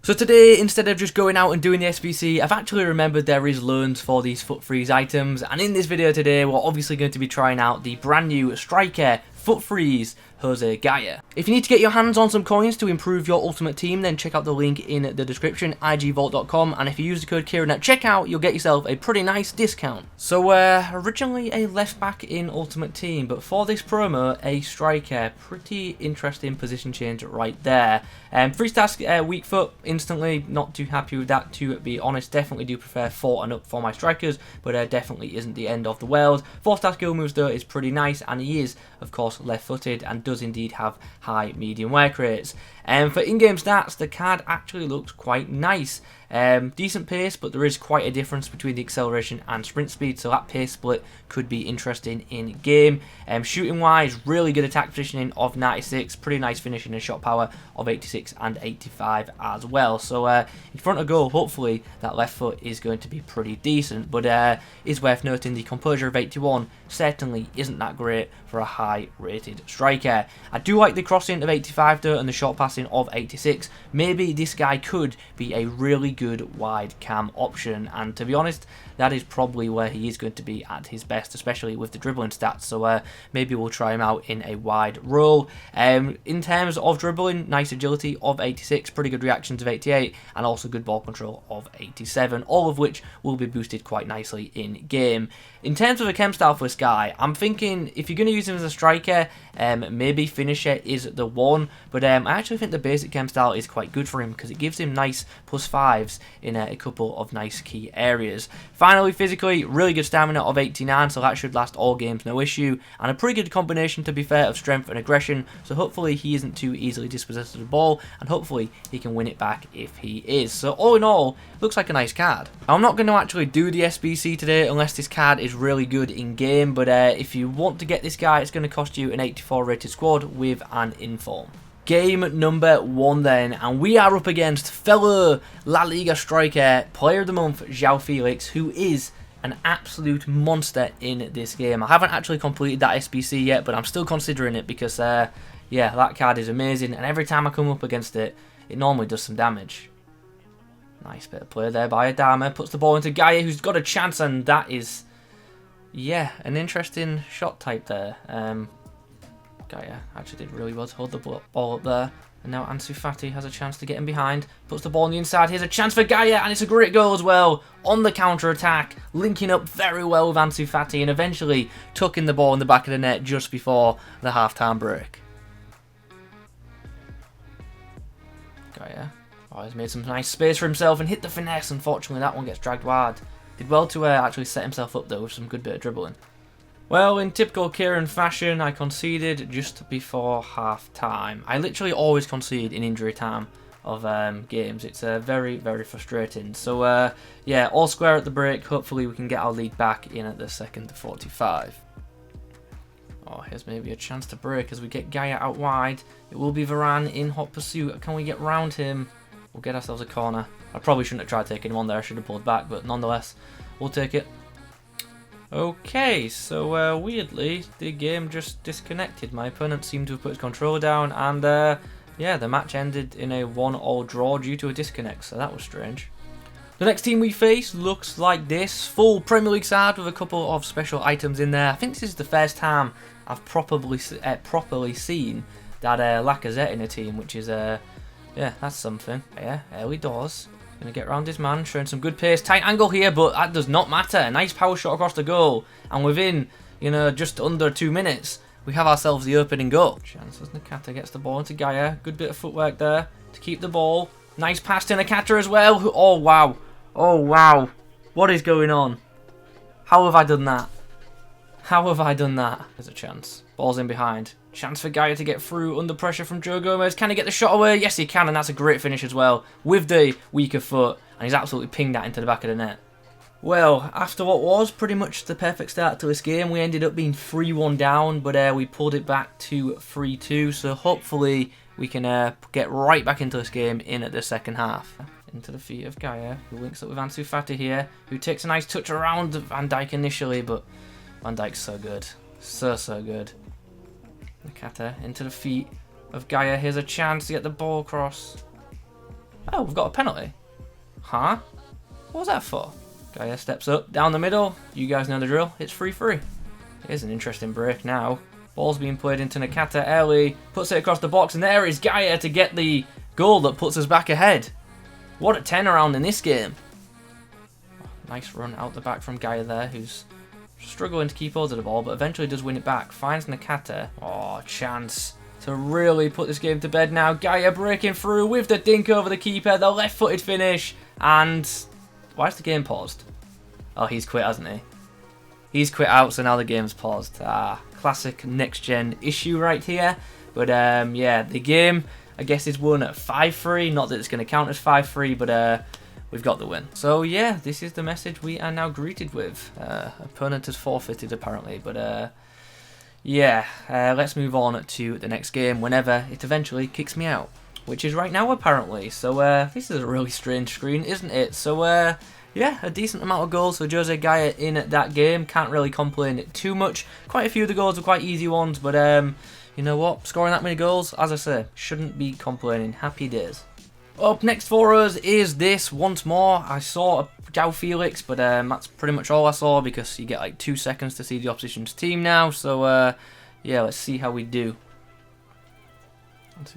So today, instead of just going out and doing the SBC, I've actually remembered there is loans for these FUT Freeze items, and in this video today, we're obviously going to be trying out the brand new striker FUT Freeze Jose Gaya. If you need to get your hands on some coins to improve your ultimate team, then check out the link in the description, igvault.com, and if you use the code Kieron at checkout, you'll get yourself a pretty nice discount. So originally a left back in ultimate team, but for this promo, a striker. Pretty interesting position change right there. Free task, weak foot, instantly, not too happy with that, to be honest. Definitely do prefer 4 and up for my strikers, but definitely isn't the end of the world. 4-star skill moves though is pretty nice, and he is, of course, left-footed, and does indeed have high medium work rates. For in-game stats, the card actually looks quite nice. Decent pace, but there is quite a difference between the acceleration and sprint speed, so that pace split could be interesting in game. Shooting wise, really good attack positioning of 96, pretty nice finishing and shot power of 86 and 85 as well. So in front of goal, hopefully that left foot is going to be pretty decent, but is worth noting the composure of 81 certainly isn't that great for a high rated striker. I do like the crossing of 85 though, and the short passing of 86. Maybe this guy could be a really good wide cam option, and to be honest, that is probably where he is going to be at his best, especially with the dribbling stats. So maybe we'll try him out in a wide role. In terms of dribbling, nice agility of 86, pretty good reactions of 88, and also good ball control of 87, all of which will be boosted quite nicely in game. In terms of a chem style for this guy, I'm thinking if you're going to use him as a striker, maybe finisher is the one, but I actually think the basic chem style is quite good for him because it gives him nice +5s in a couple of nice key areas. Finally, physically, really good stamina of 89, so that should last all games, no issue, and a pretty good combination, to be fair, of strength and aggression, so hopefully he isn't too easily dispossessed of the ball, and hopefully he can win it back if he is. So all in all, looks like a nice card. I'm not going to actually do the SBC today unless this card is really good in game, but if you want to get this guy, it's going to cost you an 84 rated squad with an inform. Game number 1 then, and we are up against fellow La Liga striker, player of the month, João Felix, who is an absolute monster in this game. I haven't actually completed that SBC yet, but I'm still considering it because, yeah, that card is amazing, and every time I come up against it, it normally does some damage. Nice bit of play there by Adama, puts the ball into Gaya, who's got a chance, and that is, yeah, an interesting shot type there. Gaya actually did really well to hold the ball up there. And now Ansu Fati has a chance to get him behind. Puts the ball on the inside. Here's a chance for Gaya, and it's a great goal as well. On the counter-attack, linking up very well with Ansu Fati, and eventually tucking the ball in the back of the net just before the half-time break. Gaya, oh, he's made some nice space for himself and hit the finesse. Unfortunately, that one gets dragged wide. Did well to actually set himself up, though, with some good bit of dribbling. Well, in typical Kieron fashion, I conceded just before half-time. I literally always concede in injury time of games. It's very, very frustrating. So, yeah, all square at the break. Hopefully we can get our lead back in at the second 45. Oh, here's maybe a chance to break as we get Gaya out wide. It will be Varane in hot pursuit. Can we get round him? We'll get ourselves a corner. I probably shouldn't have tried taking him on there. I should have pulled back, but nonetheless, we'll take it. Okay, so weirdly, the game just disconnected. My opponent seemed to have put his controller down, and yeah, the match ended in a 1-1 draw due to a disconnect, so that was strange. The next team we face looks like this. Full Premier League side with a couple of special items in there. I think this is the first time I've properly seen that Lacazette in a team, which is, yeah, that's something. Yeah, early doors. Going to get around his man, showing some good pace. Tight angle here, but that does not matter. Nice power shot across the goal. And within, you know, just under 2 minutes, we have ourselves the opening goal. Chances Nakata gets the ball into Gaya. Good bit of footwork there to keep the ball. Nice pass to Nakata as well. Oh, wow. Oh, wow. What is going on? How have I done that? How have I done that? There's a chance. Ball's in behind. Chance for Gaya to get through under pressure from Joe Gomez. Can he get the shot away? Yes, he can, and that's a great finish as well with the weaker foot, and he's absolutely pinged that into the back of the net. Well, after what was pretty much the perfect start to this game, we ended up being 3-1 down, but we pulled it back to 3-2, so hopefully we can get right back into this game in the second half. Into the feet of Gaya, who links up with Ansu Fati here, who takes a nice touch around Van Dijk initially, but Van Dijk's so good. So good. Nakata into the feet of Gaya. Here's a chance to get the ball across. Oh, we've got a penalty. Huh? What was that for? Gaya steps up, down the middle. You guys know the drill. It's 3-3. Here's an interesting break now. Ball's being played into Nakata early. Puts it across the box, and there is Gaya to get the goal that puts us back ahead. What a turnaround in this game. Nice run out the back from Gaya there, who's struggling to keep hold of the ball, but eventually does win it back. Finds Nakata. Oh, chance to really put this game to bed now. Gaya breaking through with the dink over the keeper. The left-footed finish. And why is the game paused? Oh, he's quit, hasn't he? He's quit out, so now the game's paused. Ah, classic next-gen issue right here. But, yeah, the game, I guess, is won at 5-3. Not that it's going to count as 5-3, but we've got the win. So, yeah, this is the message we are now greeted with. Opponent has forfeited, apparently. But, yeah, let's move on to the next game whenever it eventually kicks me out. Which is right now, apparently. So, this is a really strange screen, isn't it? So, yeah, a decent amount of goals for Jose Gaya in that game. Can't really complain too much. Quite a few of the goals are quite easy ones, but you know what? Scoring that many goals, as I say, shouldn't be complaining. Happy days. Up next for us is this once more. I saw a João Felix, but that's pretty much all I saw because you get like 2 seconds to see the opposition's team now. So, yeah, let's see how we do.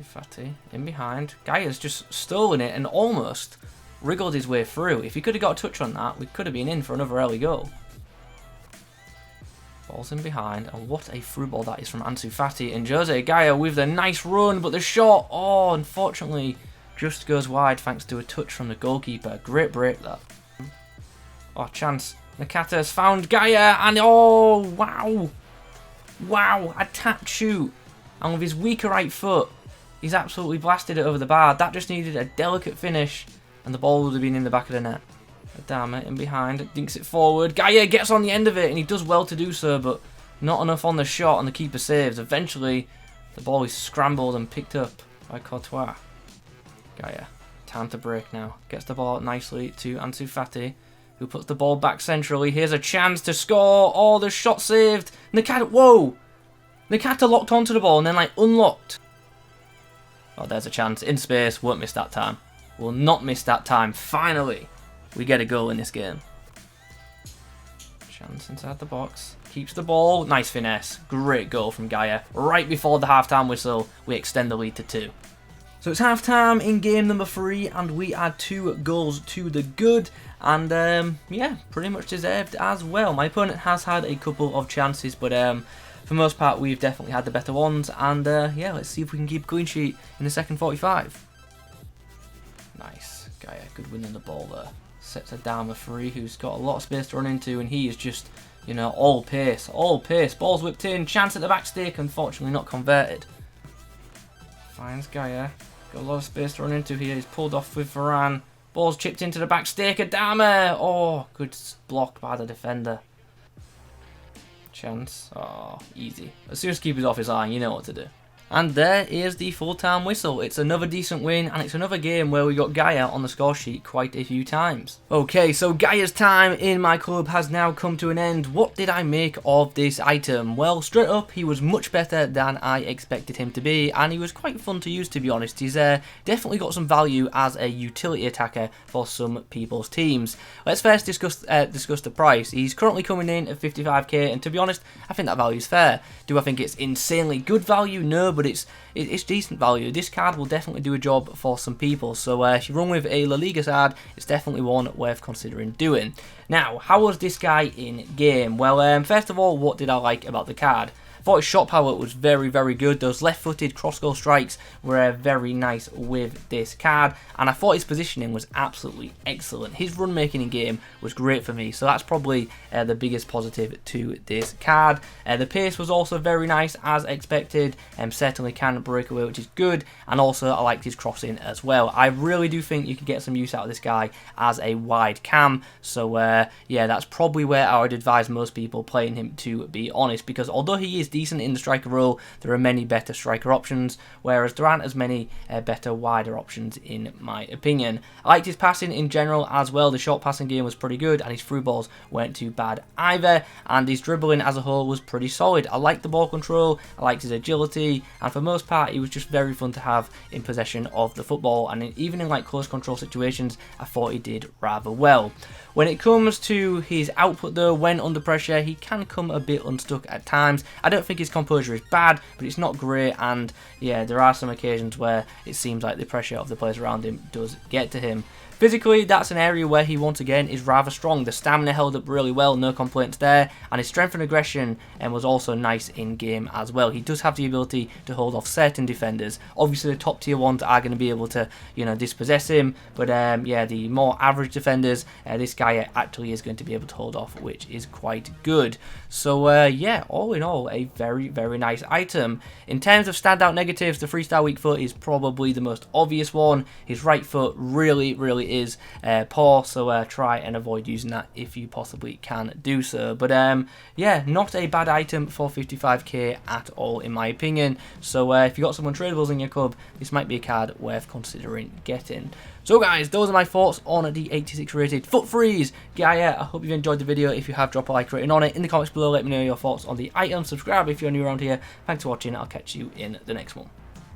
Fatty in behind. Gaya's just stolen it and almost wriggled his way through. If he could have got a touch on that, we could have been in for another early goal. Ball's in behind, and what a through ball that is from Ansu Fati. And Jose Gaya with a nice run, but the shot, oh, unfortunately, just goes wide thanks to a touch from the goalkeeper. Great break, that. Oh, chance. Nakata has found Gaya, and oh, wow. Wow, a tap shoot. And with his weaker right foot, he's absolutely blasted it over the bar. That just needed a delicate finish, and the ball would have been in the back of the net. Adama in behind, dinks it forward. Gaya gets on the end of it, and he does well to do so, but not enough on the shot, and the keeper saves. Eventually, the ball is scrambled and picked up by Courtois. Gaya, time to break now. Gets the ball nicely to Ansu Fati, who puts the ball back centrally. Here's a chance to score. Oh, the shot saved. Nakata, whoa! Nakata locked onto the ball and then, like, unlocked. Oh, there's a chance. In space. Won't miss that time. Will not miss that time. Finally, we get a goal in this game. Chance inside the box. Keeps the ball. Nice finesse. Great goal from Gaya. Right before the half-time whistle, we extend the lead to 2. So it's half-time in game number 3, and we add 2 goals to the good. And, yeah, pretty much deserved as well. My opponent has had a couple of chances, but, for the most part, we've definitely had the better ones. And, yeah, let's see if we can keep a clean sheet in the second 45. Nice. Gaya, good win on the ball there. Sets Adama free, who's got a lot of space to run into, and he is just, you know, all pace. All pace. Ball's whipped in. Chance at the back stick. Unfortunately, not converted. Finds Gaya. Got a lot of space to run into here. He's pulled off with Varane. Ball's chipped into the back stick. Adama. Oh, good block by the defender. Chance. Oh, easy. As soon as keeper's off his line, you know what to do. And there is the full-time whistle. It's another decent win, and it's another game where we got Gaya on the score sheet quite a few times. Okay, so Gaya's time in my club has now come to an end. What did I make of this item? Well, straight up, he was much better than I expected him to be, and he was quite fun to use, to be honest. He's definitely got some value as a utility attacker for some people's teams. Let's first discuss the price. He's currently coming in at 55k, and to be honest, I think that value is fair. Do I think it's insanely good value? No, but it's decent value. This card will definitely do a job for some people, so if you run with a La Liga side, it's definitely one worth considering doing. Now, how was this guy in game? Well, first of all, what did I like about the card? I thought his shot power was very, very good. Those left-footed cross-goal strikes were very nice with this card, and I thought his positioning was absolutely excellent. His run-making in game was great for me, so that's probably the biggest positive to this card. The pace was also very nice, as expected, certainly can break away, which is good, and also I liked his crossing as well. I really do think you could get some use out of this guy as a wide cam, so yeah, that's probably where I would advise most people playing him, to be honest, because although he is decent in the striker role, there are many better striker options, whereas there aren't as many better wider options in my opinion. I liked his passing in general as well. The short passing game was pretty good, and his through balls weren't too bad either, and his dribbling as a whole was pretty solid. I liked the ball control, I liked his agility, and for the most part he was just very fun to have in possession of the football, and even in like close control situations I thought he did rather well. When it comes to his output though, when under pressure, he can come a bit unstuck at times. I don't think his composure is bad, but it's not great, and yeah, there are some occasions where it seems like the pressure of the players around him does get to him. Physically, that's an area where he once again is rather strong. The stamina held up really well, no complaints there, and his strength and aggression was also nice in game as well. He does have the ability to hold off certain defenders. Obviously the top tier ones are going to be able to, you know, dispossess him, but yeah, the more average defenders, this guy actually is going to be able to hold off, which is quite good. So yeah, all in all, a very, very nice item. In terms of standout negatives, the 3-star weak foot is probably the most obvious one. His right foot really is poor, so try and avoid using that if you possibly can do so. But yeah, not a bad item for 55k at all in my opinion. So if you got some untradables in your club, this might be a card worth considering getting. So guys, those are my thoughts on the 86 rated FUT freeze Gaya. I hope you've enjoyed the video. If you have, drop a like rating on it. In the comments below, let me know your thoughts on the item. Subscribe if you're new around here. Thanks for watching. I'll catch you in the next one.